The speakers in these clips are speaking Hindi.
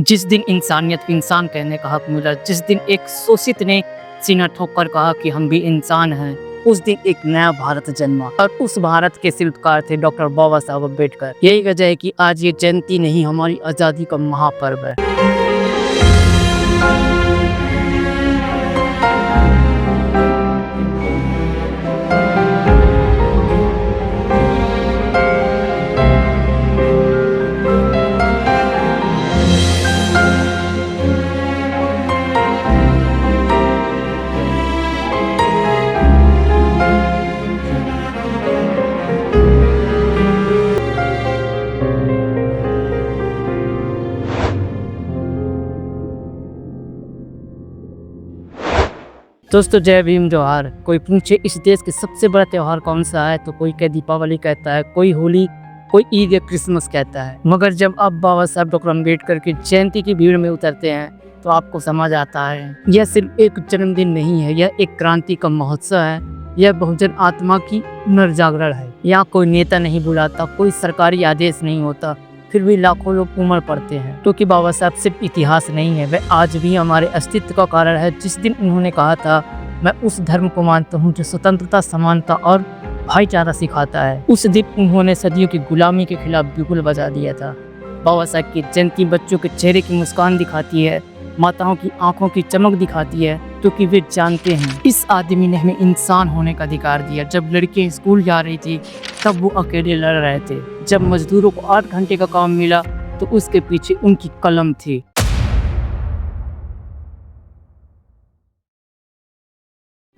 जिस दिन इंसानियत को इंसान कहने का हक मिला, जिस दिन एक शोषित ने सीना ठोककर कहा कि हम भी इंसान हैं, उस दिन एक नया भारत जन्मा और उस भारत के शिल्पकार थे डॉक्टर बाबा साहब अम्बेडकर। यही वजह है कि आज ये जयंती नहीं, हमारी आज़ादी का महापर्व है। दोस्तों, जय भीम जोहार। कोई पूछे इस देश के सबसे बड़ा त्यौहार कौन सा है, तो कोई कह दीपावली कहता है, कोई होली, कोई ईद या क्रिसमस कहता है। मगर जब आप बाबा साहब डॉक्टर अम्बेडकर की जयंती की भीड़ में उतरते हैं तो आपको समझ आता है यह सिर्फ एक जन्मदिन नहीं है, यह एक क्रांति का महोत्सव है। यह बहुजन आत्मा की पुनर्जागरण है। यहाँ कोई नेता नहीं बुलाता, कोई सरकारी आदेश नहीं होता, फिर भी लाखों लोग उमड़ पड़ते हैं, क्योंकि बाबा साहब सिर्फ इतिहास नहीं है, वह आज भी हमारे अस्तित्व का कारण है। जिस दिन उन्होंने कहा था, मैं उस धर्म को मानता हूँ जो स्वतंत्रता, समानता और भाईचारा सिखाता है, उस दिन उन्होंने सदियों की गुलामी के खिलाफ बिगुल बजा दिया था। बाबा साहब की जयंती बच्चों के चेहरे की मुस्कान दिखाती है, माताओं की आंखों की चमक दिखाती है, क्योंकि वे जानते हैं इस आदमी ने हमें इंसान होने का अधिकार दिया। जब लड़कियां स्कूल जा रही थी तब वो अकेले लड़ रहे थे। जब मजदूरों को 8 घंटे का काम मिला तो उसके पीछे उनकी कलम थी।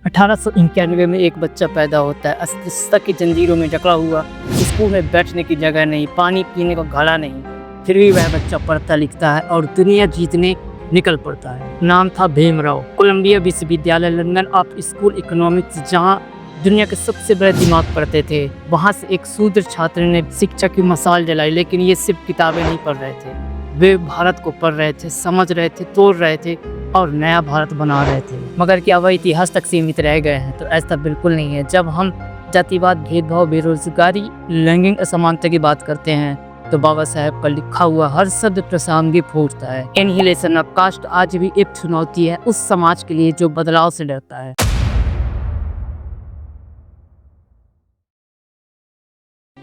1891 में एक बच्चा पैदा होता है, अस्पृश्यता की जंजीरों में जकड़ा हुआ, स्कूल में बैठने की जगह नहीं, पानी पीने का घड़ा नहीं, फिर भी वह बच्चा पढ़ता लिखता है और दुनिया जीतने निकल पड़ता है। नाम था भीमराव। कोलंबिया विश्वविद्यालय लंदन ऑफ स्कूल इकोनॉमिक्स, जहाँ दुनिया के सबसे बड़े दिमाग पढ़ते थे, वहाँ से एक शूद्र छात्र ने शिक्षा की मशाल जलाई। लेकिन ये सिर्फ किताबें नहीं पढ़ रहे थे, वे भारत को पढ़ रहे थे, समझ रहे थे, तोड़ रहे थे और नया भारत बना रहे थे। मगर क्या वह इतिहास तक सीमित रह गए हैं? तो ऐसा बिल्कुल नहीं है। जब हम जातिवाद, भेदभाव, बेरोजगारी, लैंगिक असमानता की बात करते हैं तो बाबा साहब का लिखा हुआ हर शब्द प्रासंगिक होता है। एनहिलेशन ऑफ कास्ट आज भी एक चुनौती है उस समाज के लिए जो बदलाव से डरता है।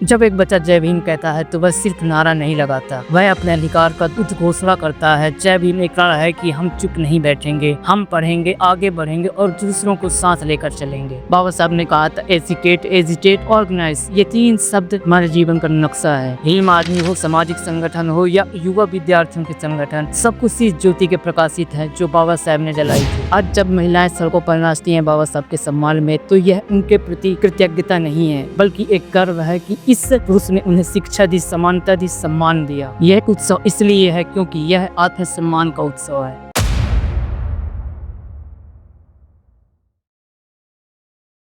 जब एक बच्चा जय भीम कहता है तो वह सिर्फ नारा नहीं लगाता, वह अपने अधिकार का उद्घोषणा करता है। जय भीम एक नारा है कि हम चुप नहीं बैठेंगे, हम पढ़ेंगे, आगे बढ़ेंगे और दूसरों को साथ लेकर चलेंगे। बाबा साहब ने कहा था, एजुकेट, एजिटेट, ऑर्गेनाइज, ये 3 शब्द हमारे जीवन का नक्शा है। भीम आदमी हो, सामाजिक संगठन हो या युवा विद्यार्थियों के संगठन, सब कुछ इस ज्योति के प्रकाशित है जो बाबा साहब ने जलाई थी। आज जब महिलाएं सड़कों पर नाचती हैं बाबा साहब के सम्मान में, तो यह उनके प्रति कृतज्ञता नहीं है, बल्कि एक गर्व है कि इस पुरुष ने उन्हें शिक्षा दी, समानता दी, सम्मान दिया। यह उत्सव इसलिए है क्योंकि यह आत्मसम्मान का उत्सव है।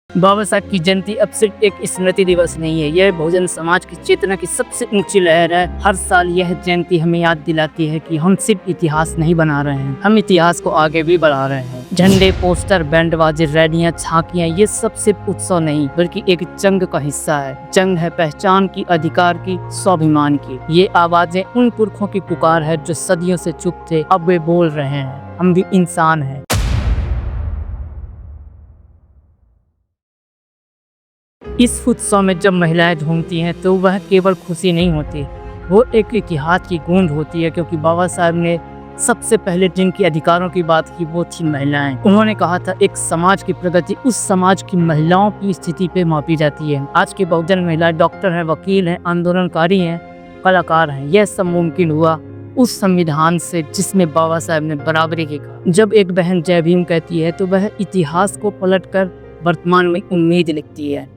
बाबा साहब की जयंती अब सिर्फ एक स्मृति दिवस नहीं है, यह बहुजन समाज की चेतना की सबसे ऊंची लहर है। हर साल यह जयंती हमें याद दिलाती है कि हम सिर्फ इतिहास नहीं बना रहे हैं, हम इतिहास को आगे भी बढ़ा रहे हैं। झंडे, पोस्टर, बैंड बाजे, रैलियां, झांकियां, ये सब सिर्फ उत्सव नहीं बल्कि एक जंग का हिस्सा है। जंग है पहचान की, अधिकार की, स्वाभिमान की। ये आवाजें उन पुरखों की पुकार है जो सदियों से चुप थे, अब वे बोल रहे हैं, हम भी इंसान हैं। इस उत्सव में जब महिलाएं झूमती हैं तो वह केवल खुशी नहीं होती, वो एक इतिहास की गूंज होती है, क्योंकि बाबा साहब ने सबसे पहले जिनकी अधिकारों की बात की वो थी महिलाएं। उन्होंने कहा था, एक समाज की प्रगति उस समाज की महिलाओं की स्थिति पे मापी जाती है। आज की बहुजन महिलाएं डॉक्टर हैं, वकील हैं, आंदोलनकारी हैं, कलाकार हैं। यह सब मुमकिन हुआ उस संविधान से जिसमें बाबा साहब ने बराबरी की कहा। जब एक बहन जय भीम कहती है तो वह इतिहास को पलटकर वर्तमान में उम्मीद लिखती है।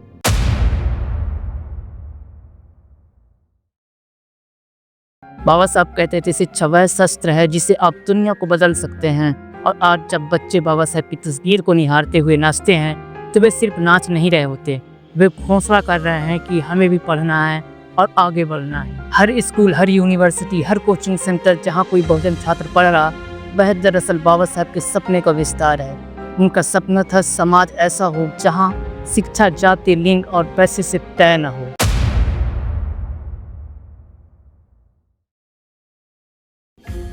बाबा साहब कहते थे, शिक्षा वह शस्त्र है जिसे आप दुनिया को बदल सकते हैं। और आज जब बच्चे बाबा साहब की तस्वीर को निहारते हुए नाचते हैं तो वे सिर्फ नाच नहीं रहे होते, वे घोषणा कर रहे हैं कि हमें भी पढ़ना है और आगे बढ़ना है। हर स्कूल, हर यूनिवर्सिटी, हर कोचिंग सेंटर जहाँ कोई बहुजन छात्र पढ़ रहा, वह दरअसल बाबा साहब के सपने का विस्तार है। उनका सपना था समाज ऐसा हो जहाँ शिक्षा जाति, लिंग और पैसे से तय न हो।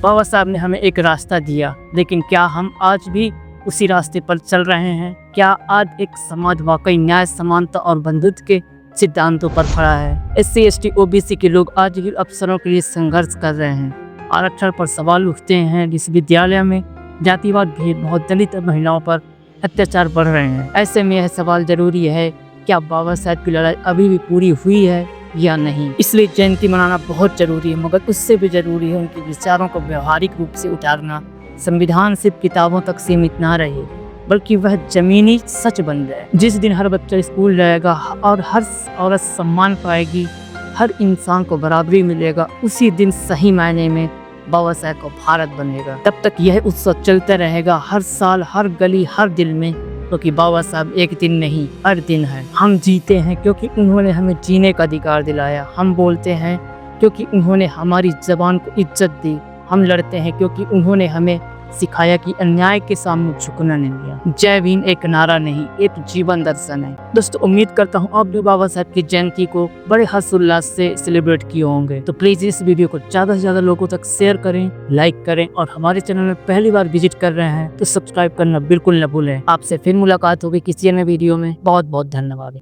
बाबा साहब ने हमें एक रास्ता दिया, लेकिन क्या हम आज भी उसी रास्ते पर चल रहे हैं? क्या आज एक समाज वाकई न्याय, समानता और बंधुत्व के सिद्धांतों पर खड़ा है? SC ST OBC के लोग आज भी अवसरों के लिए संघर्ष कर रहे हैं। आरक्षण पर सवाल उठते हैं। विश्वविद्यालय में जातिवाद, भेदभाव, दलित महिलाओं पर अत्याचार बढ़ रहे हैं। ऐसे में यह सवाल जरूरी है, क्या बाबा साहब की लड़ाई अभी भी पूरी हुई है या नहीं? इसलिए जयंती मनाना बहुत जरूरी है, मगर उससे भी जरूरी है उनके विचारों को व्यवहारिक रूप से उतारना। संविधान सिर्फ किताबों तक सीमित ना रहे, बल्कि वह जमीनी सच बन जाए। जिस दिन हर बच्चा स्कूल जाएगा और हर औरत सम्मान पाएगी, हर इंसान को बराबरी मिलेगा, उसी दिन सही मायने में बाबा साहब को भारत बनेगा। तब तक यह उत्सव चलता रहेगा, हर साल, हर गली, हर दिल में, क्योंकि बाबा साहब एक दिन नहीं, हर दिन है। हम जीते हैं क्योंकि उन्होंने हमें जीने का अधिकार दिलाया। हम बोलते हैं क्योंकि उन्होंने हमारी जबान को इज्जत दी। हम लड़ते हैं क्योंकि उन्होंने हमें सिखाया कि अन्याय के सामने झुकना नहीं है। जय भीम एक नारा नहीं, एक जीवन दर्शन है। दोस्तों, उम्मीद करता हूँ आप भी बाबा साहब की जयंती को बड़े हर्षोल्लास से सेलिब्रेट किए होंगे। तो प्लीज इस वीडियो को ज्यादा से ज्यादा लोगों तक शेयर करें, लाइक करें, और हमारे चैनल में पहली बार विजिट कर रहे हैं तो सब्सक्राइब करना बिल्कुल न भूलें। आपसे फिर मुलाकात होगी किसी अन्य वीडियो में। बहुत बहुत धन्यवाद।